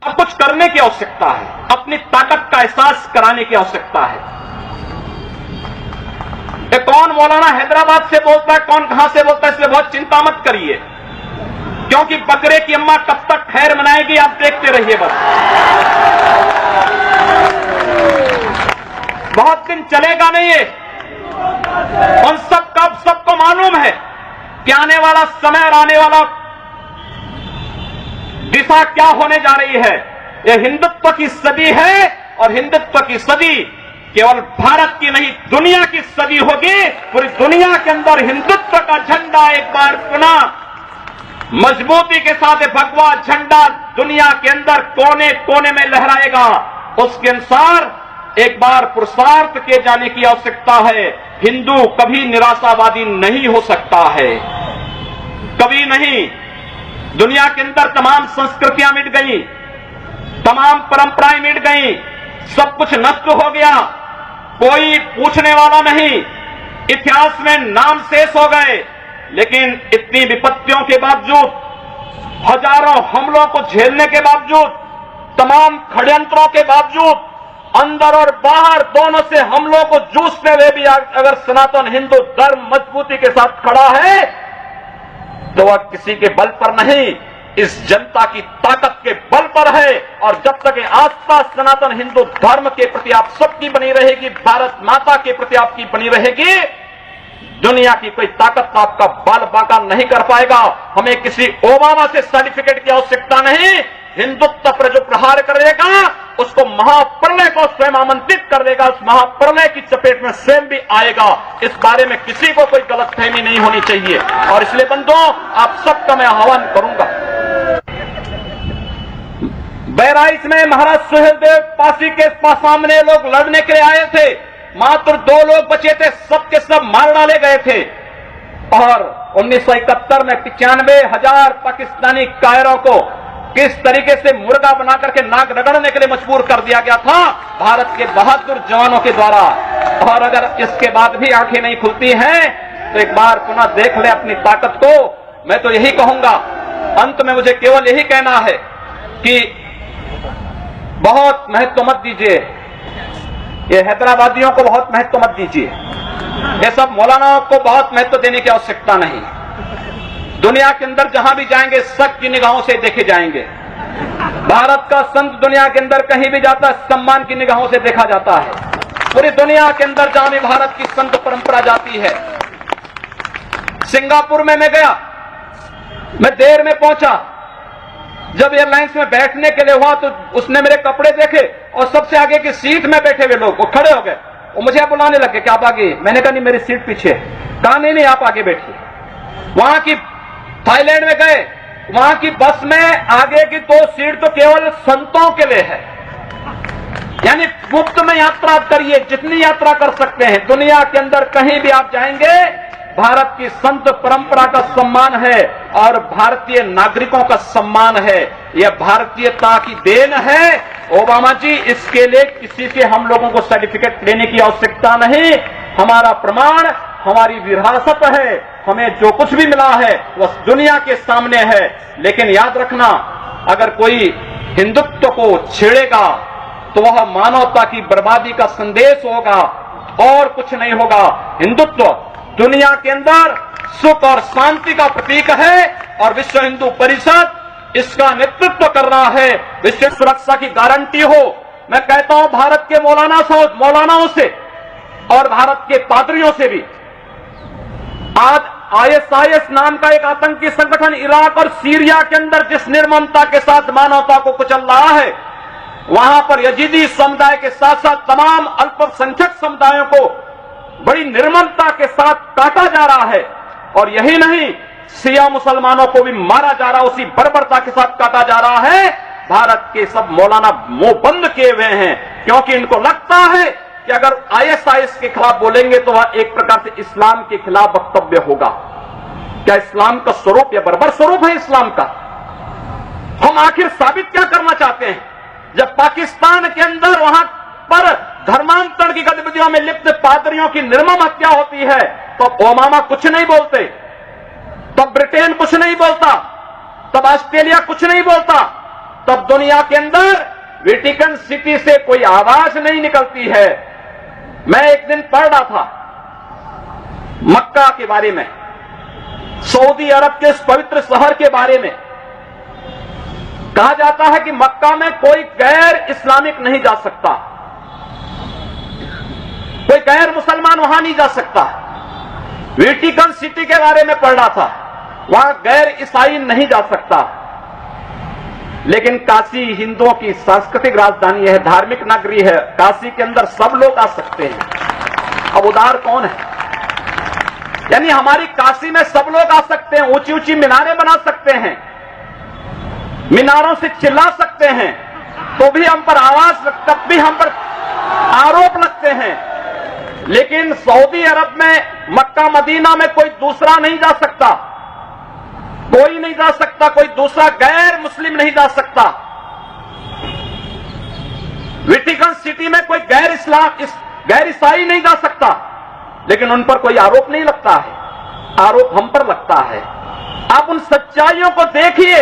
अब कुछ करने की आवश्यकता है, अपनी ताकत का एहसास कराने की आवश्यकता है। कौन मौलाना हैदराबाद से बोलता है, कौन कहां से बोलता है, इसलिए बहुत चिंता मत करिए, क्योंकि बकरे की अम्मा कब तक खैर मनाएगी आप देखते रहिए। बस बहुत दिन चलेगा नहीं ये। उन सबको मालूम है कि आने वाला समय और आने वाला दिशा क्या होने जा रही है। यह हिंदुत्व की सदी है और हिंदुत्व की सदी केवल भारत की नहीं दुनिया की सदी होगी। पूरी दुनिया के अंदर हिंदुत्व का झंडा एक बार पुनः मजबूती के साथ भगवा झंडा दुनिया के अंदर कोने कोने में लहराएगा। उसके अनुसार एक बार पुरुषार्थ किए जाने की आवश्यकता है। हिंदू कभी निराशावादी नहीं हो सकता है, कभी नहीं। दुनिया के अंदर तमाम संस्कृतियां मिट गई, तमाम परंपराएं मिट गई, सब कुछ नष्ट हो गया, कोई पूछने वाला नहीं, इतिहास में नाम शेष हो गए। लेकिन इतनी विपत्तियों के बावजूद, हजारों हमलों को झेलने के बावजूद, तमाम षड्यंत्रों के बावजूद, अंदर और बाहर दोनों से हमलों को जूझते हुए भी अगर सनातन हिंदू धर्म मजबूती के साथ खड़ा है तो वह किसी के बल पर नहीं, इस जनता की ताकत के बल पर है। और जब तक आस्था सनातन हिंदू धर्म के प्रति आप सबकी बनी रहेगी, भारत माता के प्रति आपकी बनी रहेगी, दुनिया की कोई ताकत आपका बाल बांका नहीं कर पाएगा। हमें किसी ओबामा से सर्टिफिकेट की आवश्यकता नहीं। हिंदुत्व पर जो प्रहार करेगा उसको महाप्रलय को स्वयं आमंत्रित कर देगा, उस महाप्रलय की चपेट में स्वयं भी आएगा। इस बारे में किसी को कोई गलतफहमी नहीं होनी चाहिए। और इसलिए बंधुओं, आप सबका मैं आह्वान करूंगा। बहराइच में महाराज सुहेलदेव पासी के सामने लोग लड़ने के लिए आए थे, मात्र 2 लोग बचे थे, सबके सब मार डाले गए थे। और 1971 में 95,000 पाकिस्तानी कायरों को किस तरीके से मुर्गा बना करके नाक रगड़ने के लिए मजबूर कर दिया गया था भारत के बहादुर जवानों के द्वारा। और अगर इसके बाद भी आंखें नहीं खुलती हैं तो एक बार पुनः देख ले अपनी ताकत को। मैं तो यही कहूंगा, अंत में मुझे केवल यही कहना है कि बहुत महत्व मत दीजिए, ये हैदराबादियों को बहुत महत्व मत दीजिए, ये सब मौलानाओं को बहुत महत्व देने की आवश्यकता नहीं। दुनिया के अंदर जहां भी जाएंगे शक की निगाहों से देखे जाएंगे। भारत का संत दुनिया के अंदर कहीं भी जाता है सम्मान की निगाहों से देखा जाता है। पूरी दुनिया के अंदर जहां भी भारत की संत परंपरा जाती है। सिंगापुर में मैं गया, मैं देर में पहुंचा, जब एयरलाइंस में बैठने के लिए हुआ तो उसने मेरे कपड़े देखे और सबसे आगे की सीट में बैठे हुए लोग वो खड़े हो गए, वो मुझे बुलाने लगे कि आप आगे। मैंने कहा नहीं, मेरी सीट पीछे। कहा नहीं आप आगे बैठिए। वहां की थाईलैंड में गए, वहां की बस में आगे की 2 सीट तो केवल संतों के लिए है, यानी मुफ्त में यात्रा करिए, जितनी यात्रा कर सकते हैं। दुनिया के अंदर कहीं भी आप जाएंगे भारत की संत परंपरा का सम्मान है और भारतीय नागरिकों का सम्मान है। यह भारतीयता की देन है। ओबामा जी, इसके लिए किसी से हम लोगों को सर्टिफिकेट लेने की आवश्यकता नहीं। हमारा प्रमाण हमारी विरासत है, हमें जो कुछ भी मिला है वह दुनिया के सामने है। लेकिन याद रखना, अगर कोई हिंदुत्व को छेड़ेगा तो वह मानवता की बर्बादी का संदेश होगा और कुछ नहीं होगा। हिंदुत्व दुनिया के अंदर सुख और शांति का प्रतीक है और विश्व हिंदू परिषद इसका नेतृत्व कर रहा है। विश्व सुरक्षा की गारंटी हो। मैं कहता हूं भारत के मौलानाओं से और भारत के पादरियों से भी, आज ISIS नाम का एक आतंकी संगठन इराक और सीरिया के अंदर जिस निर्ममता के साथ मानवता को कुचल रहा है, वहां पर यजीदी समुदाय के साथ साथ तमाम अल्पसंख्यक समुदायों को बड़ी निर्ममता के साथ काटा जा रहा है। और यही नहीं, शिया मुसलमानों को भी मारा जा रहा है, उसी बर्बरता के साथ काटा जा रहा है। भारत के सब मौलाना मुंह बंद किए हुए हैं, क्योंकि इनको लगता है कि अगर ISIS के खिलाफ बोलेंगे तो वह एक प्रकार से इस्लाम के खिलाफ वक्तव्य होगा। क्या इस्लाम का स्वरूप या बर्बर स्वरूप है इस्लाम का? हम आखिर साबित क्या करना चाहते हैं? जब पाकिस्तान के अंदर वहां पर धर्मांतरण की गतिविधियों में लिप्त पादरियों की निर्मम हत्या होती है तो ओबामा कुछ नहीं बोलते, तब ब्रिटेन कुछ नहीं बोलता, तब ऑस्ट्रेलिया कुछ नहीं बोलता, तब दुनिया के अंदर वेटिकन सिटी से कोई आवाज नहीं निकलती है। मैं एक दिन पढ़ रहा था मक्का के बारे में, सऊदी अरब के इस पवित्र शहर के बारे में। कहा जाता है कि मक्का में कोई गैर इस्लामिक नहीं जा सकता, कोई गैर मुसलमान वहां नहीं जा सकता। वेटिकन सिटी के बारे में पढ़ रहा था, वहां गैर ईसाई नहीं जा सकता। लेकिन काशी हिंदुओं की सांस्कृतिक राजधानी है, धार्मिक नगरी है। काशी के अंदर सब लोग आ सकते हैं। अब उदार कौन है? यानी हमारी काशी में सब लोग आ सकते हैं, ऊंची ऊंची मीनारें बना सकते हैं, मीनारों से चिल्ला सकते हैं, तो भी हम पर आवाज, तब भी हम पर आरोप लगते हैं। लेकिन सऊदी अरब में, मक्का मदीना में कोई दूसरा नहीं जा सकता, कोई नहीं जा सकता, कोई दूसरा गैर मुस्लिम नहीं जा सकता। वेटिकन सिटी में कोई गैर ईसाई नहीं जा सकता, लेकिन उन पर कोई आरोप नहीं लगता है, आरोप हम पर लगता है। आप उन सच्चाइयों को देखिए।